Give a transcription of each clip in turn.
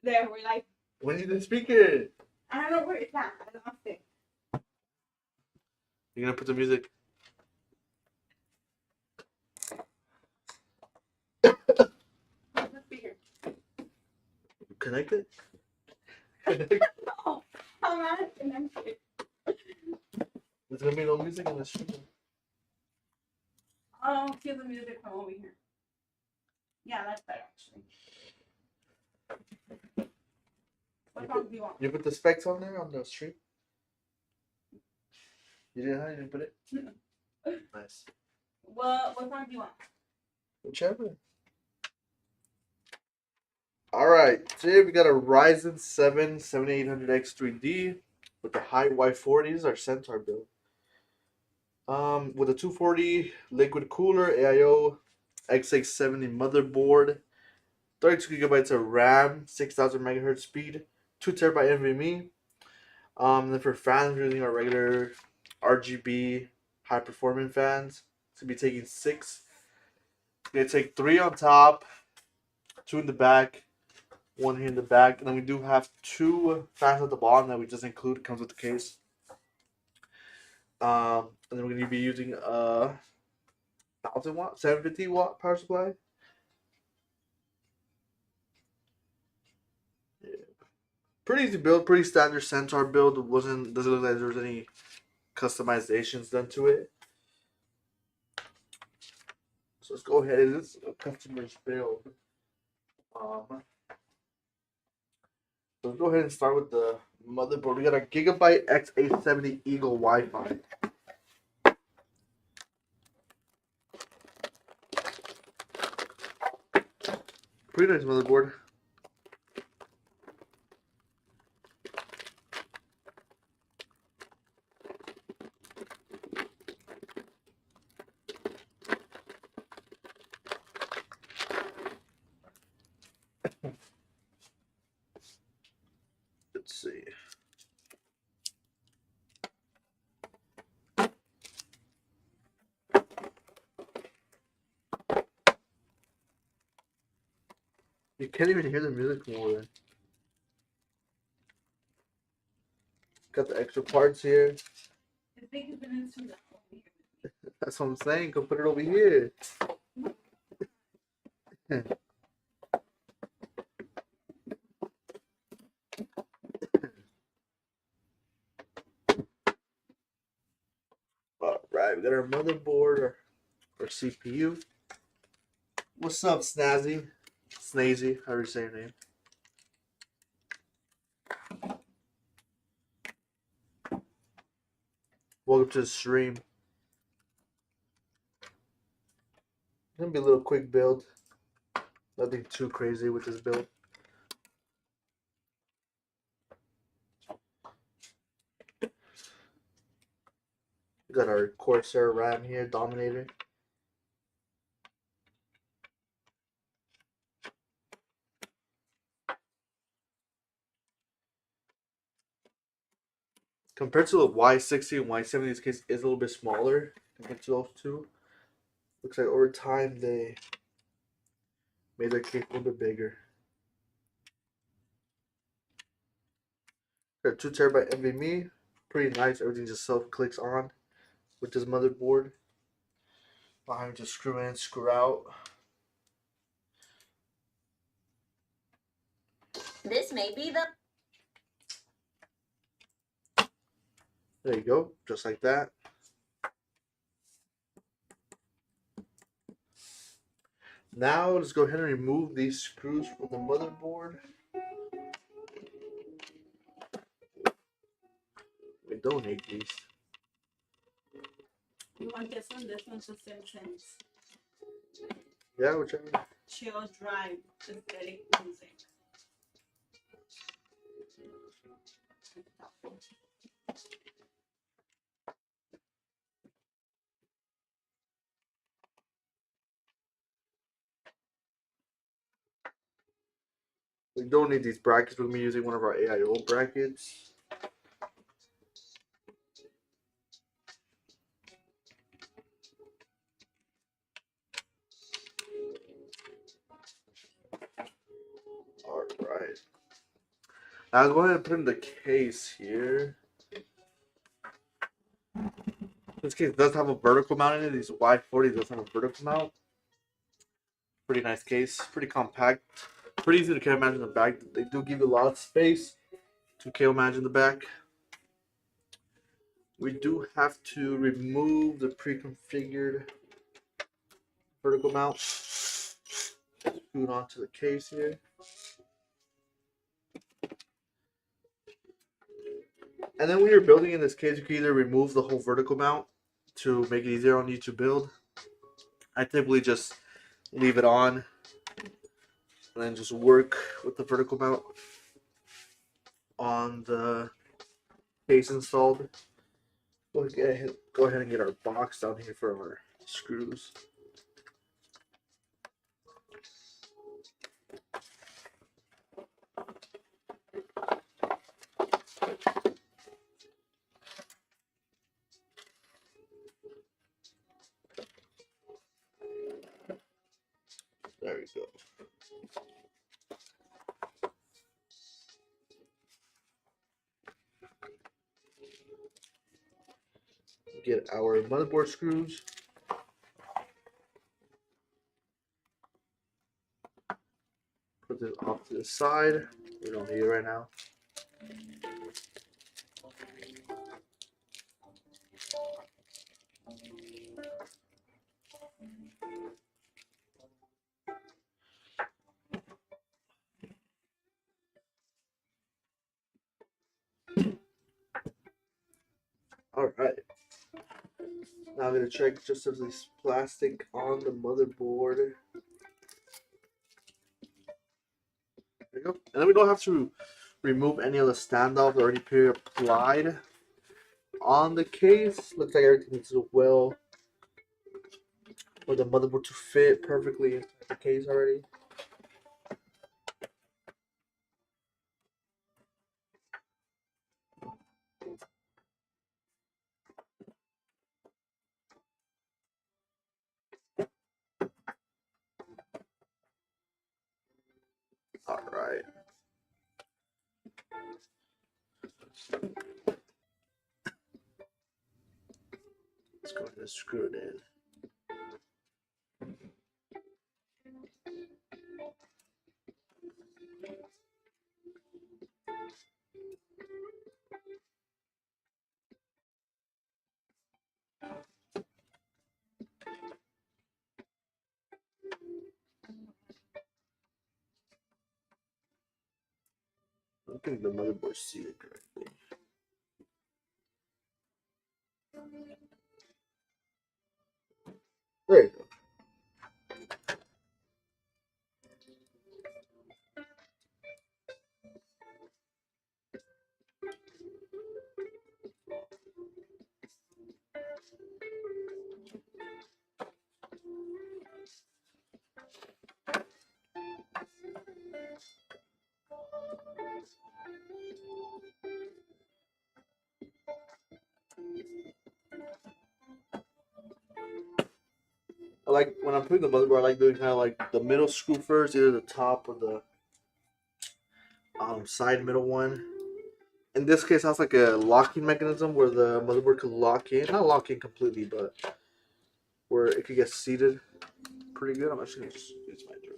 There, we're like. We need the speaker. I don't know where it's at. I lost it. You're gonna put the music. Where's the speaker? Connect it. Oh, I'm not connected. There's gonna be no music in the stream. I don't feel the music from over here. Yeah, that's better actually. What song do you want? You put the specs on there on the stream? You didn't? You didn't put it? Nice. What song do you want? Whichever. Alright, today we got a Ryzen 7 7800X3D with the high Y40. This is our Centaur build. With a 240 liquid cooler, AIO X670 motherboard, 32 gigabytes of RAM, 6000 megahertz speed, 2 terabyte NVMe. Then for fans, we're using our regular RGB high performance fans. It's gonna be taking 6. It's gonna take 3 on top, 2 in the back, 1 here in the back, and then we do have 2 fans at the bottom that we just include. Comes with the case. And then we're gonna be using a 1000-watt, 750-watt power supply. Yeah. Pretty easy build, pretty standard Centaur build. Doesn't look like there was any customizations done to it. So let's go ahead. This is a customer's build. So let's go ahead and start with the motherboard. We got a Gigabyte X870 Eagle Wi-Fi. Pretty nice motherboard. Let's see. You can't even hear the music from over there. Got the extra parts here. I think it's been into that over here. That's what I'm saying. Go put it over here. Alright, we got our motherboard, our CPU. What's up, Snazzy? Snazy, however you say your name. Welcome to the stream. It's gonna be a little quick build. Nothing too crazy with this build. We got our Corsair RAM here, Dominator. Compared to the Y60 and Y70, this case is a little bit smaller compared to those two. Looks like over time they made their case a little bit bigger. Got 2 terabyte NVMe, pretty nice. Everything just self clicks on with this motherboard. Not having to screw in, screw out. This may be the. There you go, just like that. Now let's go ahead and remove these screws from the motherboard. We don't need these. You want this one? This one's just 7 cents. Yeah, whichever. Chill Drive aesthetic music. We don't need these brackets. We're going to be using one of our AIO brackets. Alright. I'll go ahead and put in the case here. This case does have a vertical mount in it. These Y40 does have a vertical mount. Pretty nice case. Pretty compact. Pretty easy to carry manage in the back. They do give you a lot of space to carry manage in the back. We do have to remove the pre-configured vertical mount. Screw it onto the case here. And then when you're building in this case, you can either remove the whole vertical mount to make it easier on you to build. I typically just leave it on and then just work with the vertical mount on the case installed. We'll go ahead and get our box down here for our screws. There we go. Get our motherboard screws. Put this off to the side. We don't need it right now. Alright. Now I'm going to check just if there's plastic on the motherboard. There we go. And then we don't have to remove any of the standoffs already pre-applied on the case. Looks like everything is well for the motherboard to fit perfectly into the case already. Alright. Let's go ahead and screw it in. I think the motherboard seated correctly. There you go. I like when I'm putting the motherboard, I like doing kind of like the middle screw first, either the top or the side middle one. In this case, it has like a locking mechanism where the motherboard could lock in. Not lock in completely, but where it could get seated pretty good. I'm actually going to just use my drill.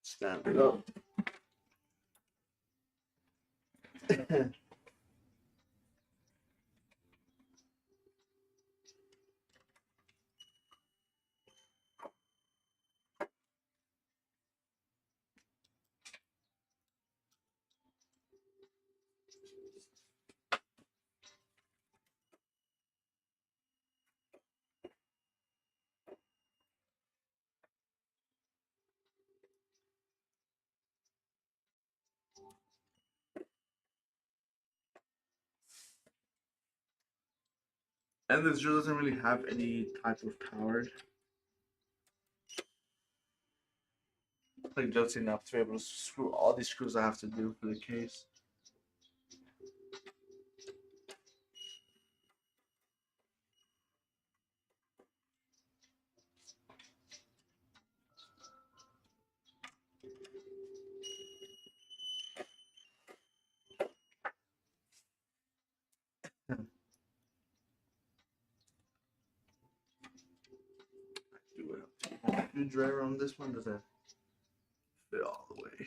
Stand it up. And this drill doesn't really have any type of power. like just enough to be able to screw all these screws I have to do for the case. Do a screwdriver on this one, doesn't fit all the way.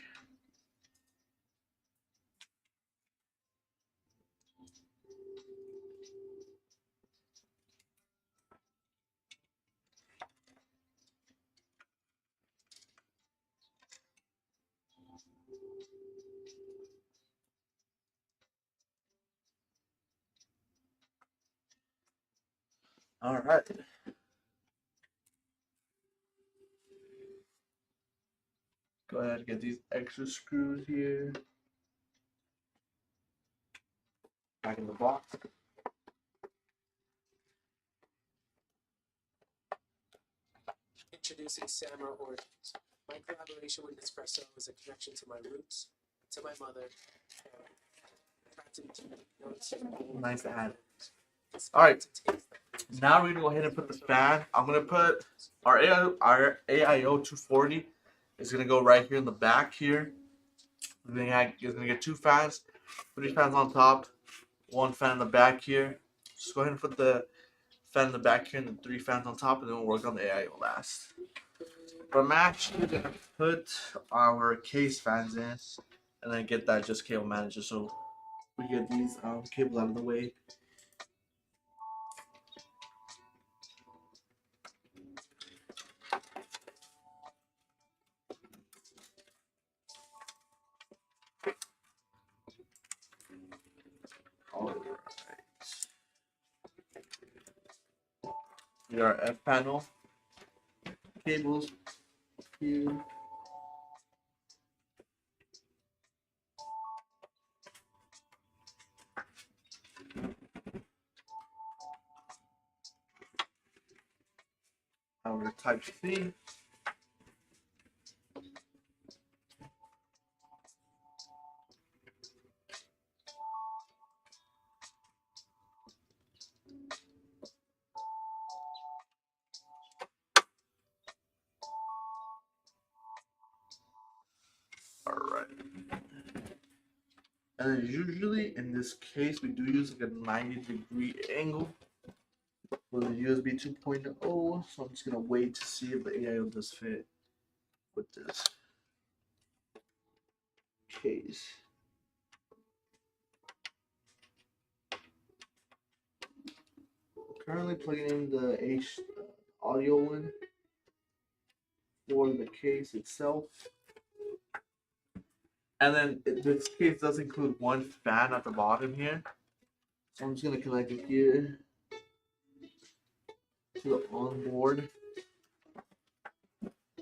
All right. Go ahead and get these extra screws here. Back in the box. Introducing Samurai Origins. My collaboration with Nespresso is a connection to my roots, to my mother. Nice to have. All right. Now we're gonna go ahead and put the fan. I'm gonna put our AIO 240 is gonna go right here in the back here. Then you're gonna get two fans, 3 fans on top, 1 fan in the back here. Just go ahead and put the fan in the back here and the 3 fans on top, and then we'll work on the AIO last. But I'm actually gonna put our case fans in, and then get that just cable manager so we get these cables out of the way. All right. Here are F panel cables here. Our Type C. All right. And then usually in this case we do use like a 90-degree angle with the USB 2.0. So I'm just gonna wait to see if the AIO does fit with this case. Currently plugging in the H audio one for the case itself. And then this case does include 1 fan at the bottom here. So I'm just gonna connect it here to the onboard.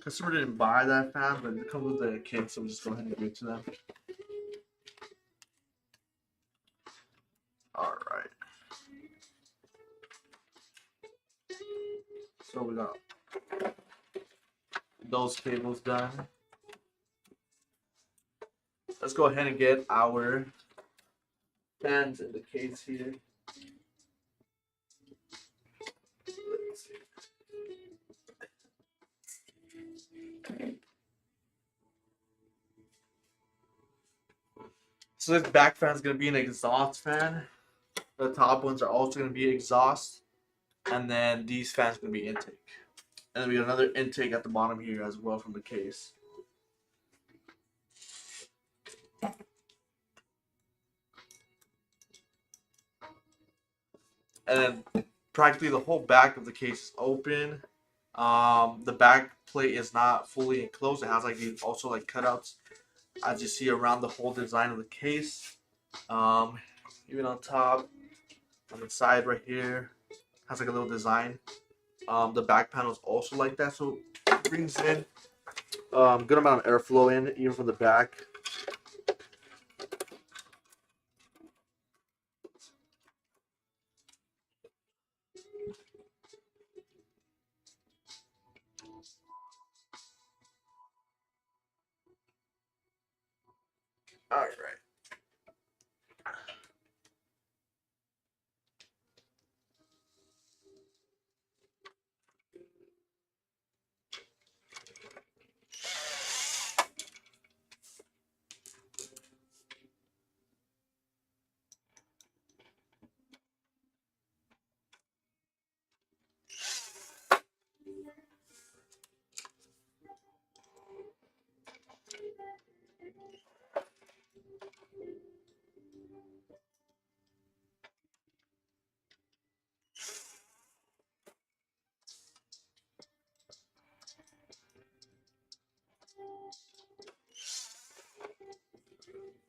Customer didn't buy that fan, but it comes with the kit, so we'll just go ahead and give it to them. Alright. So we got those cables done. Let's go ahead and get our fans in the case here. Let's see. So this back fan is going to be an exhaust fan. The top ones are also going to be exhaust. And then these fans are going to be intake. And then we got another intake at the bottom here as well from the case. And then practically the whole back of the case is open. The back plate is not fully enclosed. It has like these also like cutouts as you see around the whole design of the case. Even on top, on the side right here, has like a little design. The back panel is also like that, so it brings in good amount of airflow in even from the back. All right.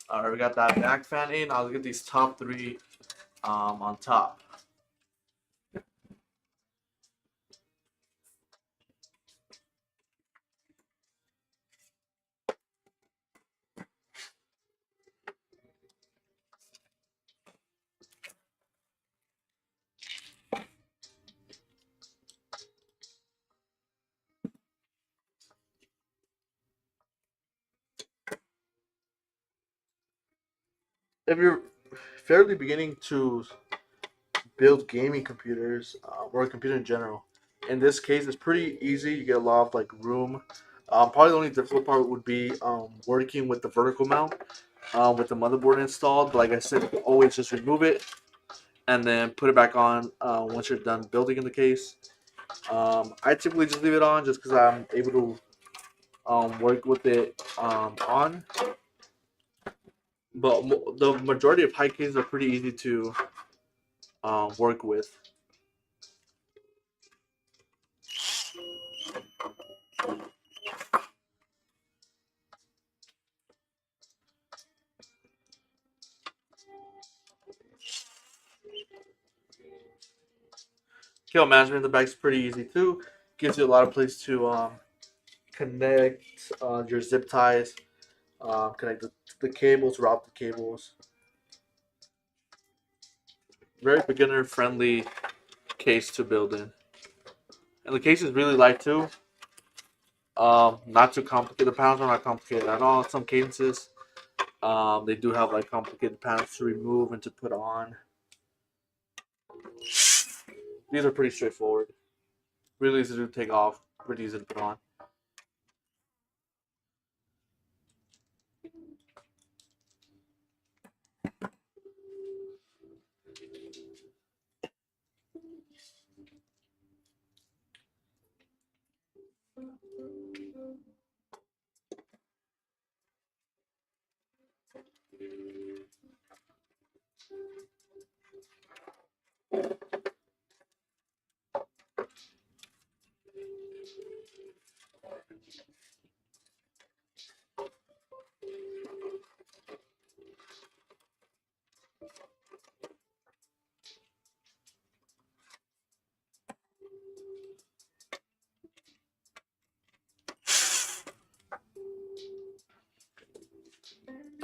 All right, we got that back fan in. I'll get these top three on top. If you're fairly beginning to build gaming computers or a computer in general, in this case, it's pretty easy. You get a lot of like room. Probably the only difficult part would be working with the vertical mount with the motherboard installed. But like I said, you can always just remove it and then put it back on once you're done building in the case. I typically just leave it on just because I'm able to work with it on. But the majority of high cases are pretty easy to work with. Cable management in the back is pretty easy too. Gives you a lot of place to connect your zip ties, connect the cables, route the cables. Very beginner friendly case to build in. And the case is really light too. Not too complicated. The panels are not complicated at all. In some cases, they do have like complicated panels to remove and to put on. These are pretty straightforward. Really easy to take off. Pretty easy to put on.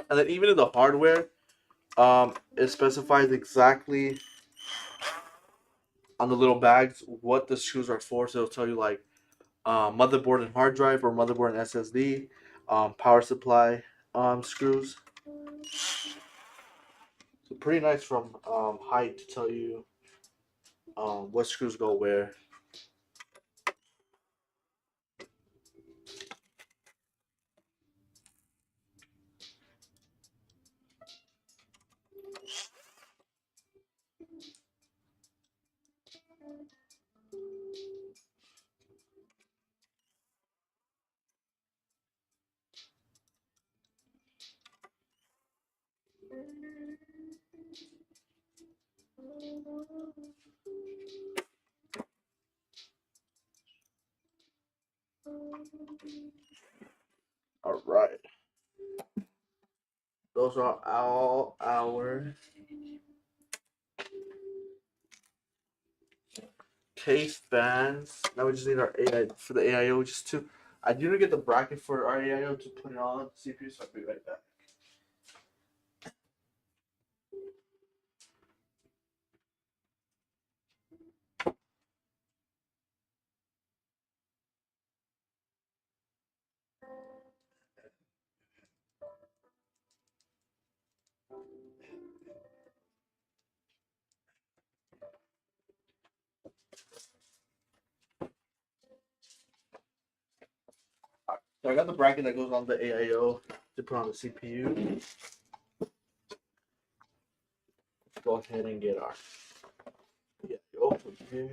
And then even in the hardware, it specifies exactly on the little bags what the screws are for. So it'll tell you like motherboard and hard drive or motherboard and SSD, power supply screws. So pretty nice from height to tell you what screws go where. All right. Those are all our case fans. Now we just need our AI for the AIO just to. I do need to get the bracket for our AIO to put it on the CPU, so I'll be right back. So I got the bracket that goes on the AIO to put on the CPU. Let's go ahead and get our AIO from here.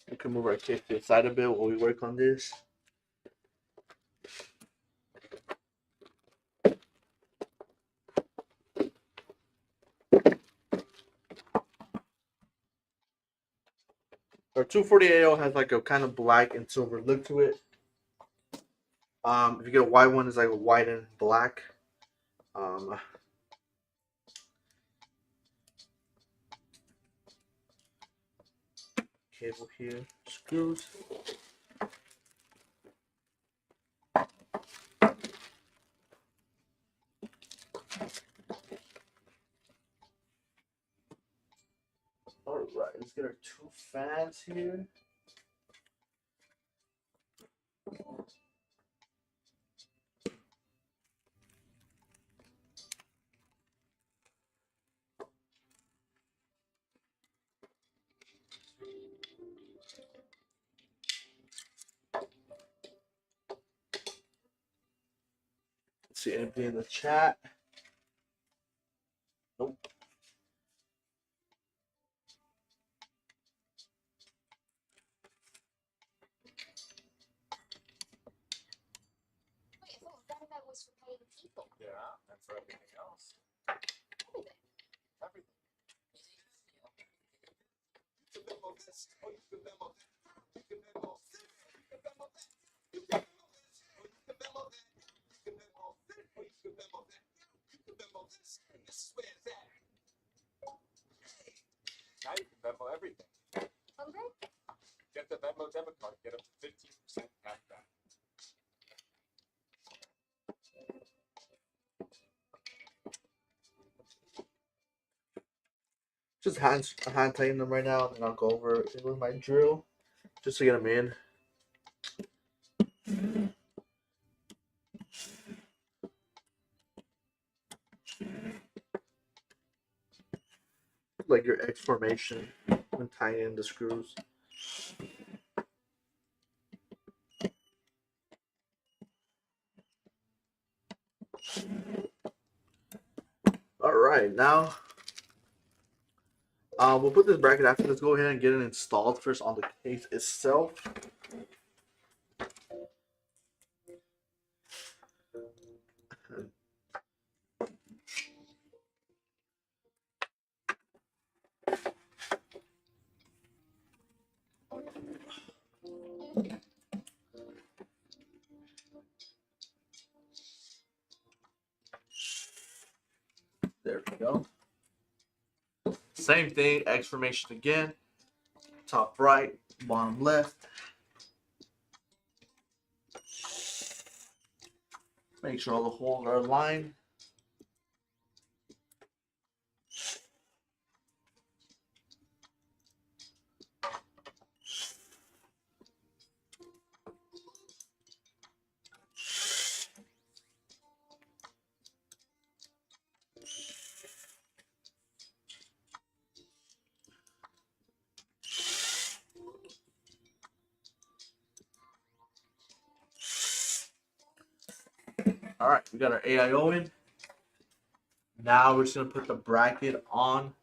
We can move our case to the side a bit while we work on this. Our 240 AO has like a kind of black and silver look to it. If you get a white one, it's like a white and black. Cable here, screws. All right, let's get our two fans here. Let's see anything in the chat. Nope. Wait, I thought that was for paying people. Yeah, and for everything else. Everything. Everything. You can memo this, or you can memo that. You can memo this, you can memo that. You can memo this, or you can memo that. You can memo this, or you can memo that. You can memo this, and this is where it's at. Hey. Now you can memo everything. Okay. Get the Venmo debit card, get up to 15% cash back. Just hand tightening them right now, and then I'll go over it with my drill just to get them in. Like your X formation when tying in the screws. All right, now we'll put this bracket after. Let's go ahead and get it installed first on the case itself. There we go. Same thing, X formation again. Top right, bottom left. Make sure all the holes are aligned. All right, we got our AIO in. Now we're just gonna put the bracket on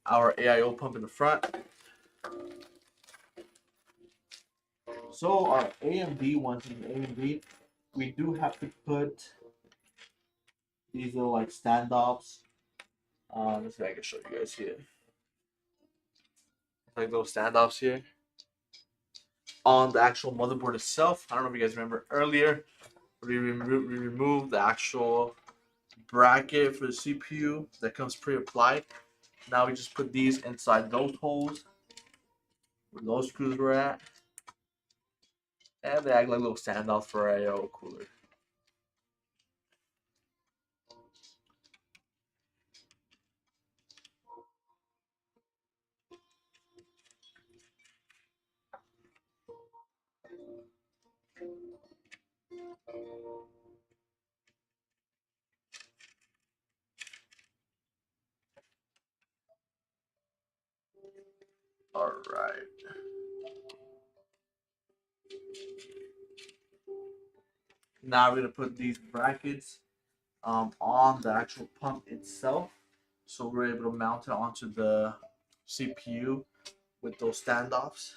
our AIO pump in the front. So our AMD ones in AMD, we do have to put these little like standoffs. Let's see if I can show you guys here. Like those standoffs here on the actual motherboard itself. I don't know if you guys remember earlier, we removed the actual bracket for the CPU that comes pre-applied. Now we just put these inside those holes where those screws were at, and they act like little standoffs for a AIO cooler. All right. Now we're gonna put these brackets on the actual pump itself, so we're able to mount it onto the CPU with those standoffs.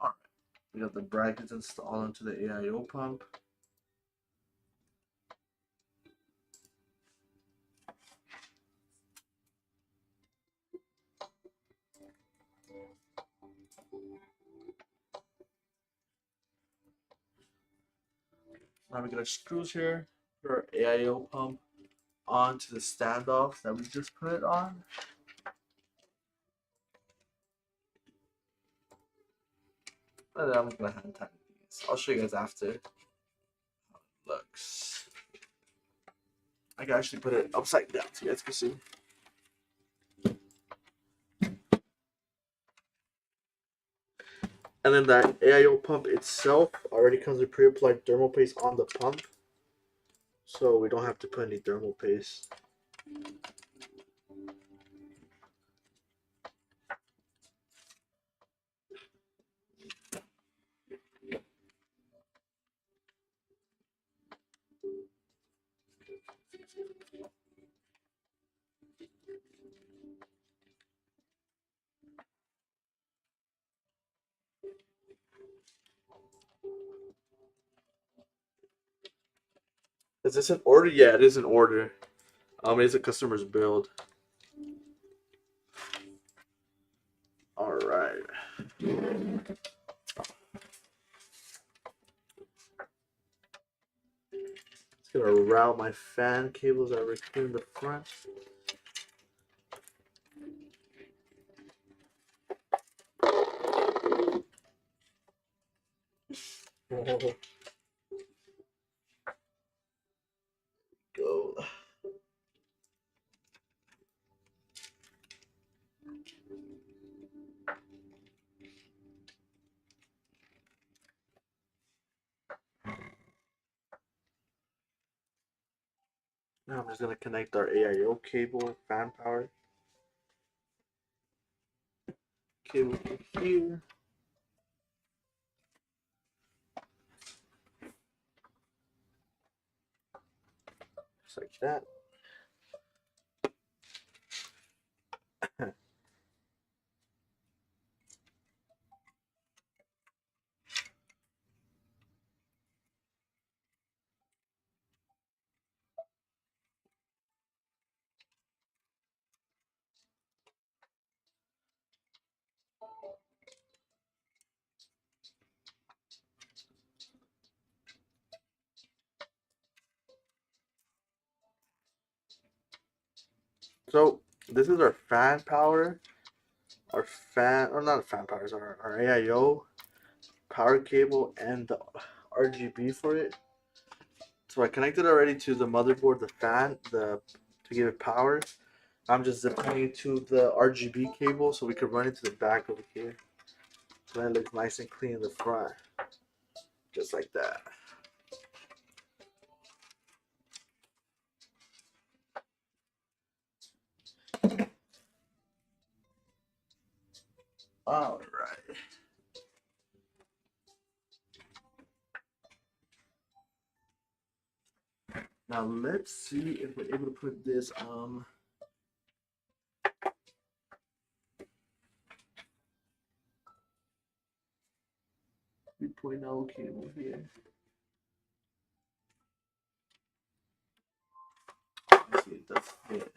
All right, we got the brackets installed into the AIO pump. Now we got our screws here, put our AIO pump onto the standoff that we just put it on. And then I'm gonna hand tighten these. I'll show you guys after how it looks. I can actually put it upside down so you guys can see. And then that AIO pump itself already comes with pre-applied thermal paste on the pump, so we don't have to put any thermal paste. Is this an order? Yeah, it is an order. It's a customer's build. All right. Just gonna route my fan cables that are right here in the front. Go. Now I'm just gonna connect our AIO cable, fan power cable here. Just like that. So this is our fan power, our fan, or not fan powers, our AIO power cable and the RGB for it. So I connected already to the motherboard, the fan, to give it power. I'm just zipping it to the RGB cable so we can run it to the back over here. So that looks nice and clean in the front, just like that. All right. Now let's see if we're able to put this 3.0 cable here. Let's see if that's it.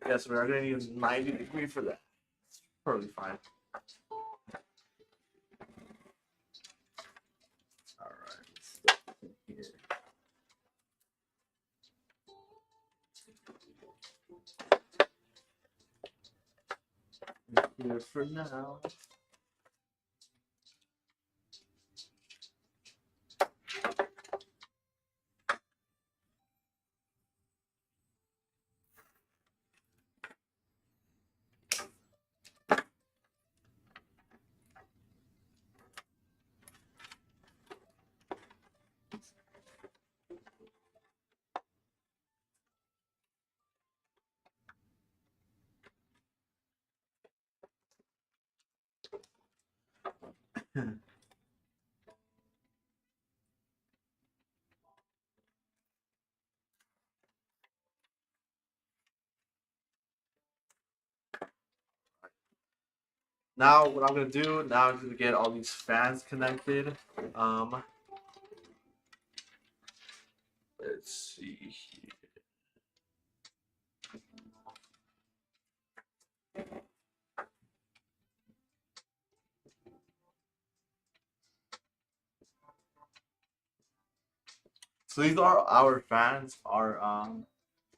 Yes, we are going to use 90-degree for that. Totally fine. All right. Let's start here. Here for now. Now, what I'm gonna do now is to get all these fans connected. Let's see here. So these are our fans, our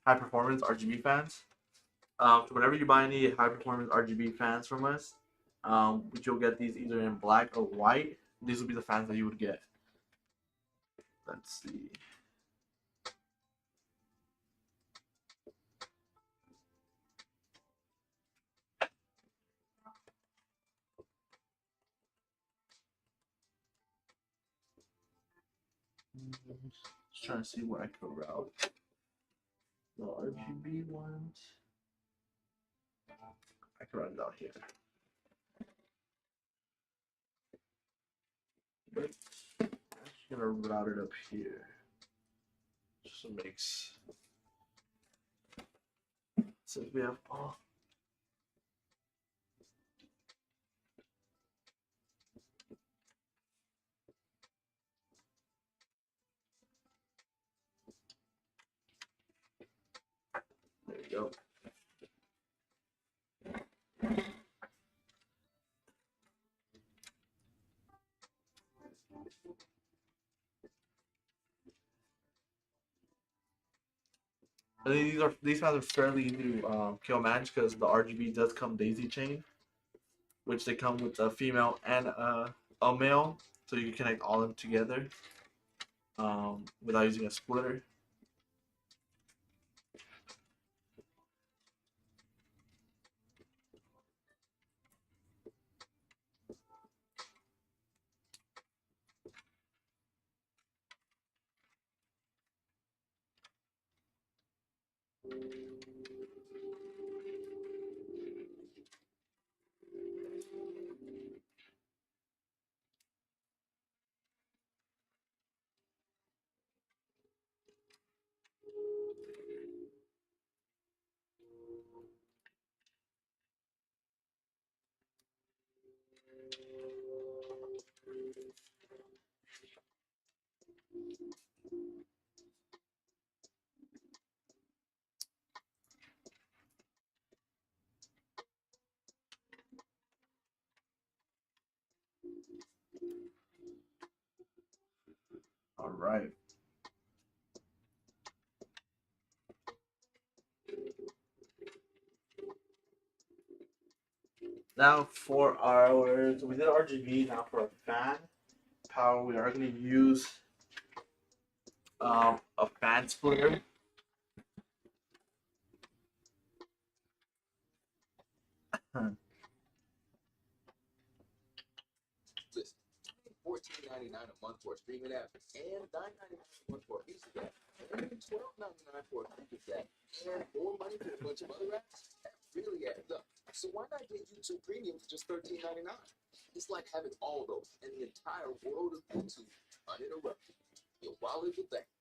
high performance RGB fans. So whenever you buy any high performance RGB fans from us, which you'll get these either in black or white. These will be the fans that you would get. Let's see. Just trying to see where I could route the RGB ones. I can run it out here. But I'm just gonna route it up here. Just so it makes since we have all. There you go. I think these fans are fairly easy to kill manage because the RGB does come daisy chain, which they come with a female and a male, so you can connect all of them together without using a splitter. All right. Now for our, so we did RGB. Now for our fan power, we are going to use a fan splitter. Listen, $14.99 a month for a streaming app, and $9.99 a month for a music app, and even $12.99 for a cricket app, and more money for a bunch of other apps. That really adds up. So why not get YouTube Premium for just $13.99? It's like having all those and the entire world of YouTube uninterrupted. Your wallet will thank you.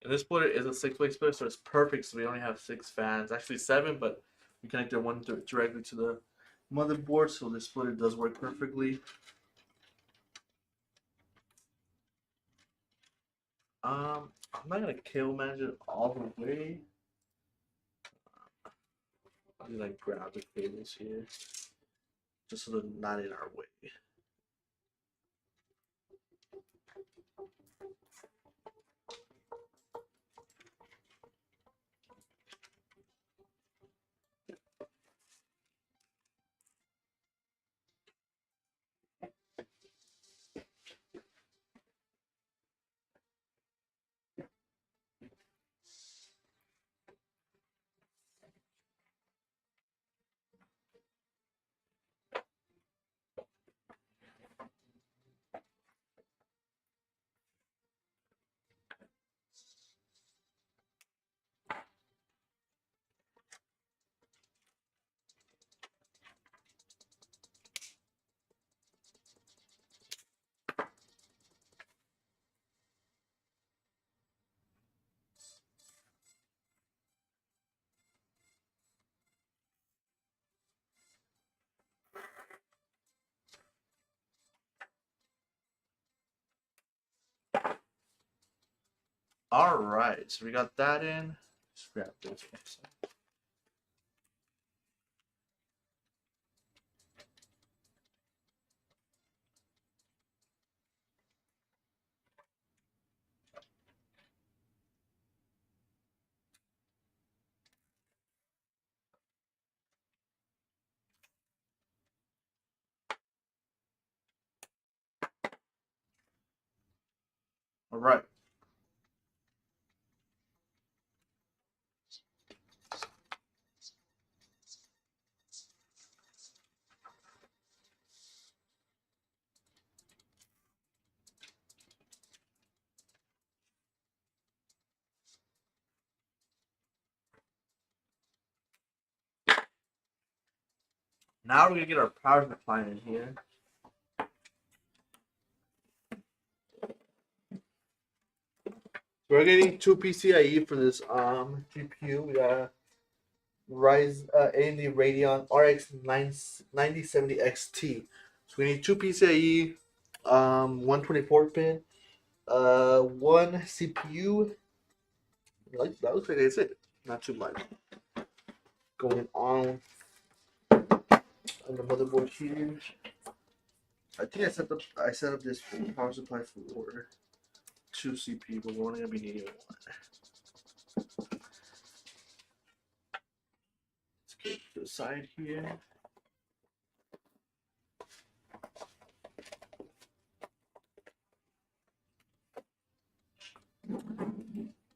And this splitter is a 6-way splitter, so it's perfect. So we only have 6 fans, actually 7, but we connected one directly to the motherboard, so this splitter does work perfectly. I'm not gonna cable manage it all the way. I'll just like grab the cables here, just so they're not in our way. All right, so we got that in. Just grab this one. All right. Now we're gonna get our power supply in here. We're getting 2 PCIe for this GPU. We got a Ryzen AMD Radeon RX 9070 XT. So we need 2 PCIe, 124 pin, one CPU. Like that looks like that's it. Not too much going on the motherboard here. I think I set up this power supply for 2 CPU, but we're only gonna be needing 1. Let's get to the side here.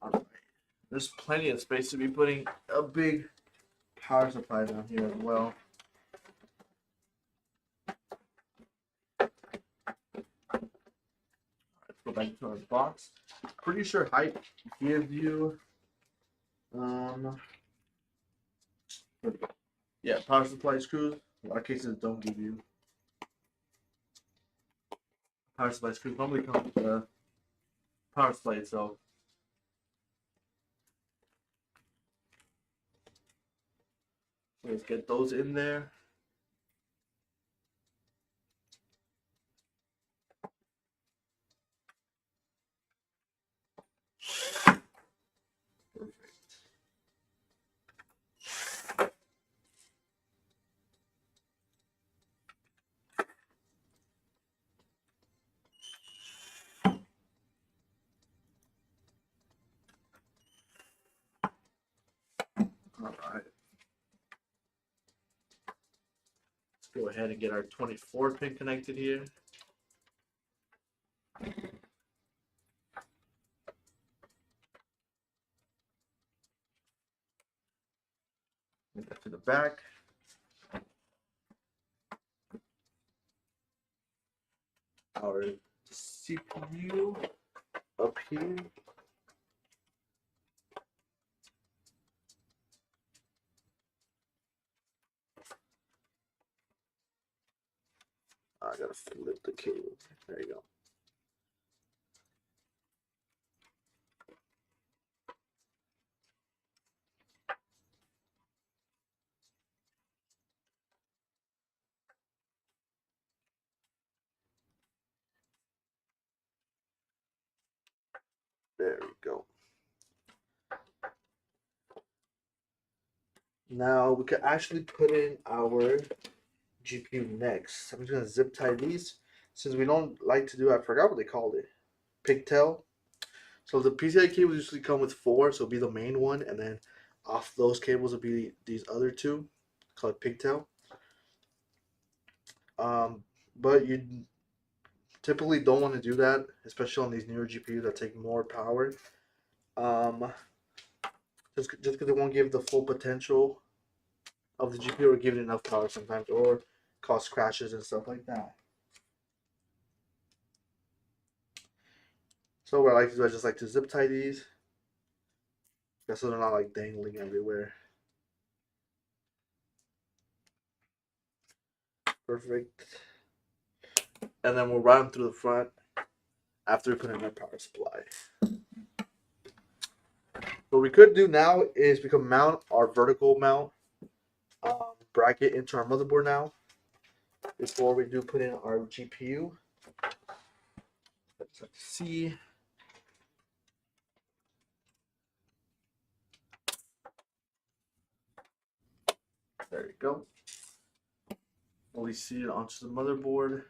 Alright. There's plenty of space to be putting a big power supply down here as well. Let's go back to our box. Pretty sure height gives you yeah, power supply screws. A lot of cases don't give you power supply screws. Normally come with the power supply itself. So let's get those in there. All right. Let's go ahead and get our 24 pin connected here. Move that to the back. Our CPU up here. I gotta flip the cable. There you go. There we go. Now we can actually put in our GPU next. I'm just gonna zip tie these since we don't like to do. I forgot what they called it. Pigtail. So the PCI cables usually come with four, so it'll be the main one, and then off those cables will be these other two, called pigtail. But you typically don't want to do that, especially on these newer GPUs that take more power. Um, just because it won't give the full potential of the GPU or give it enough power sometimes, or cause crashes and stuff like that. So what I like to do, I just like to zip tie these, just so they're not like dangling everywhere. Perfect. And then we'll run them through the front after we put in our power supply. What we could do now is we can mount our vertical mount bracket into our motherboard now before we do put in our GPU. Let's see. There we go. Fully seated onto the motherboard.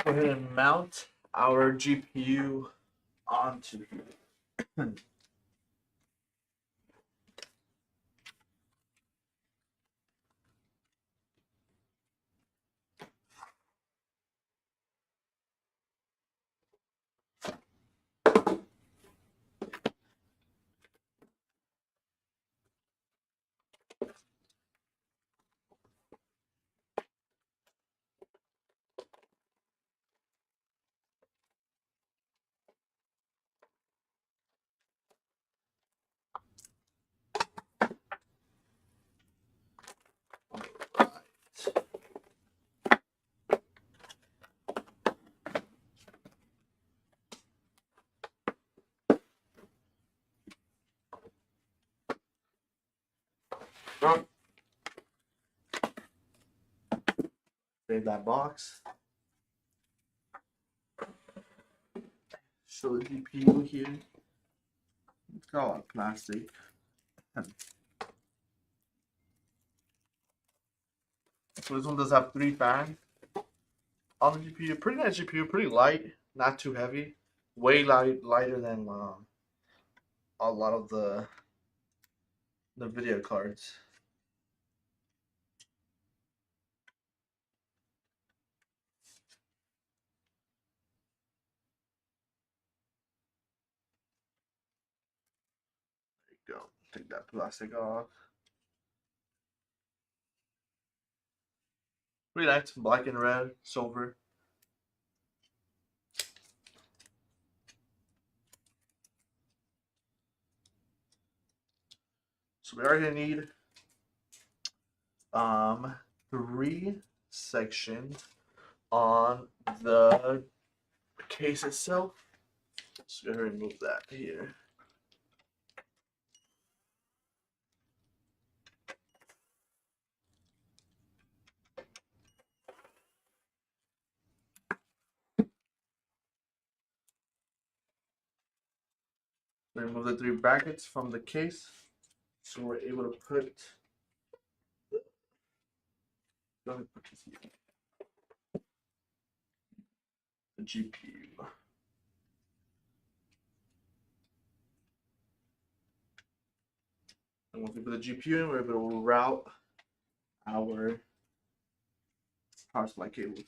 Go ahead and mount our GPU onto here. Save that box. Show the GPU here. It's got a lot of plastic. So this one does have 3 fans on the GPU. Pretty nice GPU, pretty light, not too heavy. Way lighter than a lot of the video cards. There you go. Take that plastic off. Pretty nice, black and red, silver. So we are gonna need 3 sections on the case itself. So go ahead and move that here. Remove the 3 brackets from the case, so we're able to put the GPU. And once we put the GPU in, we're able to route our power supply cables.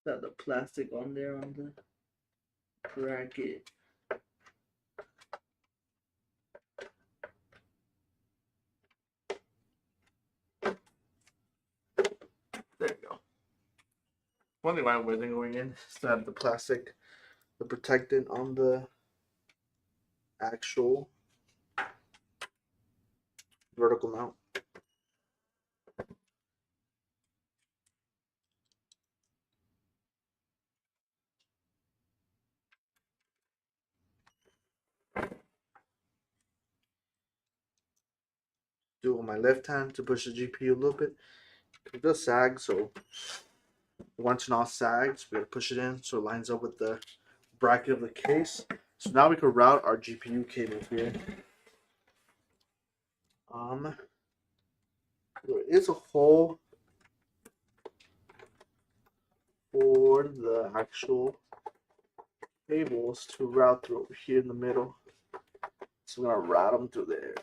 Got the plastic on there on the bracket. One thing why wasn't going in is to have the plastic, the protectant on the actual vertical mount. Do it with my left hand to push the GPU a little bit. It does sag, so once it not sags, we gotta push it in so it lines up with the bracket of the case. So now we can route our GPU cable here. There is a hole for the actual cables to route through over here in the middle. So we're gonna route them through there.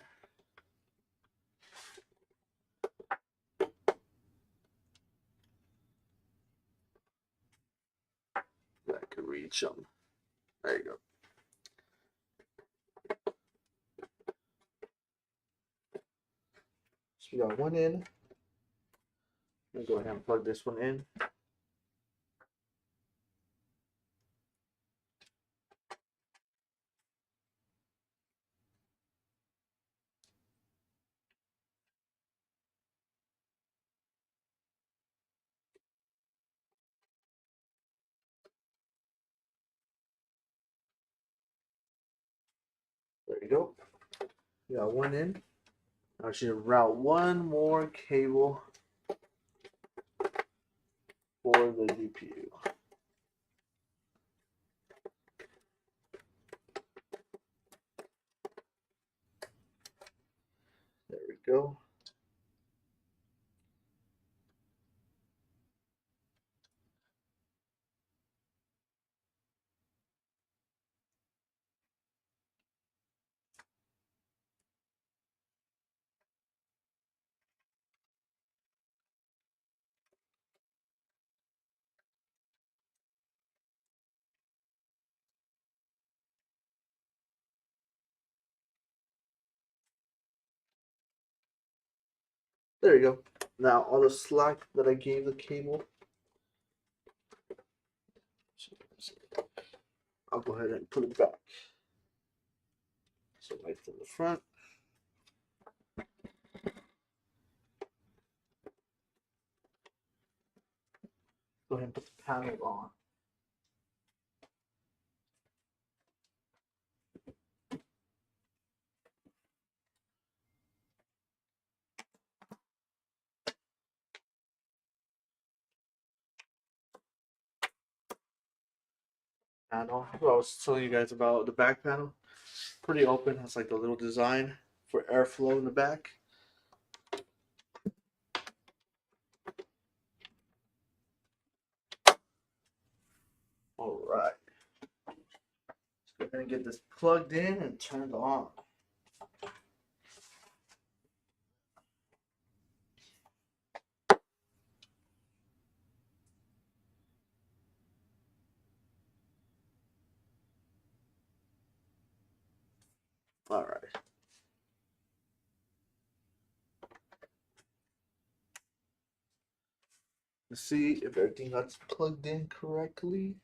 I can reach them. There you go. So we got one in. I'm gonna go ahead and plug this one in. There you go. We got one in. Now I should route one more cable for the GPU. There we go. There you go. Now all the slack that I gave the cable, I'll go ahead and put it back. So right from the front. Go ahead and put the panel on. Panel. What I was telling you guys about the back panel. Pretty open. Has like the little design for airflow in the back. All right. Let's go ahead and get this plugged in and turned on. All right. Let's see if everything got plugged in correctly.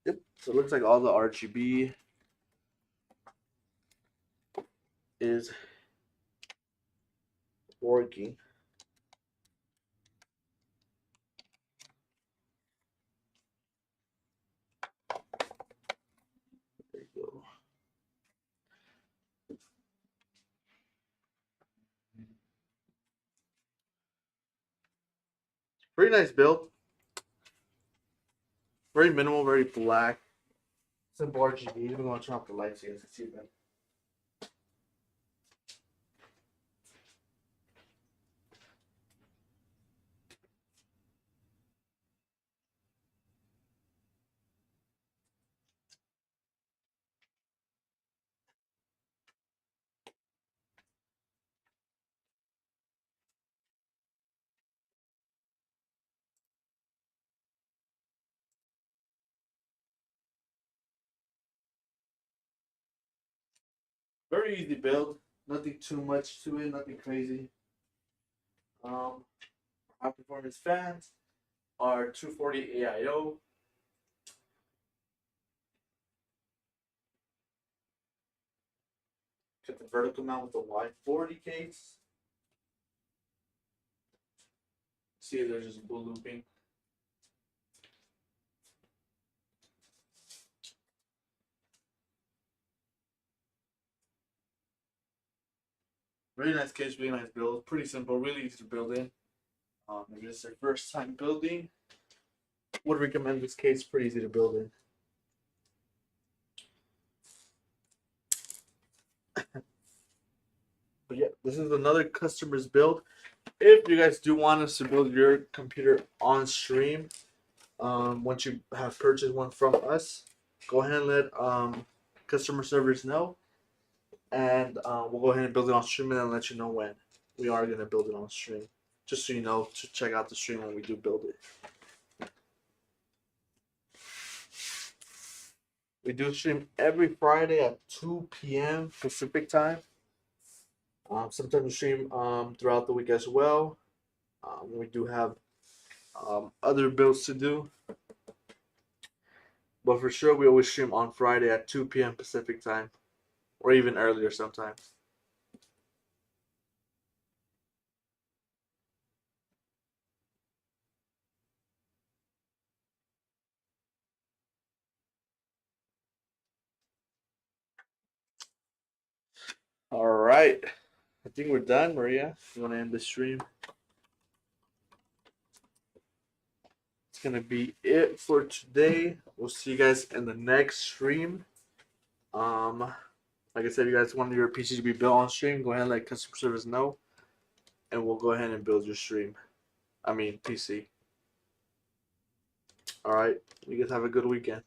Yep. So it looks like all the RGB is working. There you go. Pretty nice build. Very minimal, very black. Simple RGB. We're going to turn off the lights so you guys can see that. Very easy build. Nothing too much to it. Nothing crazy. High performance fans are 240 AIO. Got the vertical mount with the Y40 case. See, there's just blue looping. Really nice case, really nice build. Pretty simple, really easy to build in. If it's your first time building, would recommend this case. Pretty easy to build in. But yeah, this is another customer's build. If you guys do want us to build your computer on stream, once you have purchased one from us, go ahead and let customer service know, and we'll go ahead and build it on stream and then let you know when we are gonna build it on stream, just so you know to check out the stream when we do build it. We do stream every Friday at 2 p.m. Pacific time. Sometimes we stream throughout the week as well. We do have other builds to do. But for sure, we always stream on Friday at 2 p.m. Pacific time. Or even earlier sometimes. Alright. I think we're done, Maria. You want to end the stream? It's going to be it for today. We'll see you guys in the next stream. Like I said, if you guys want your PC to be built on stream, go ahead and let customer service know. And we'll go ahead and build your stream. PC. Alright. You guys have a good weekend.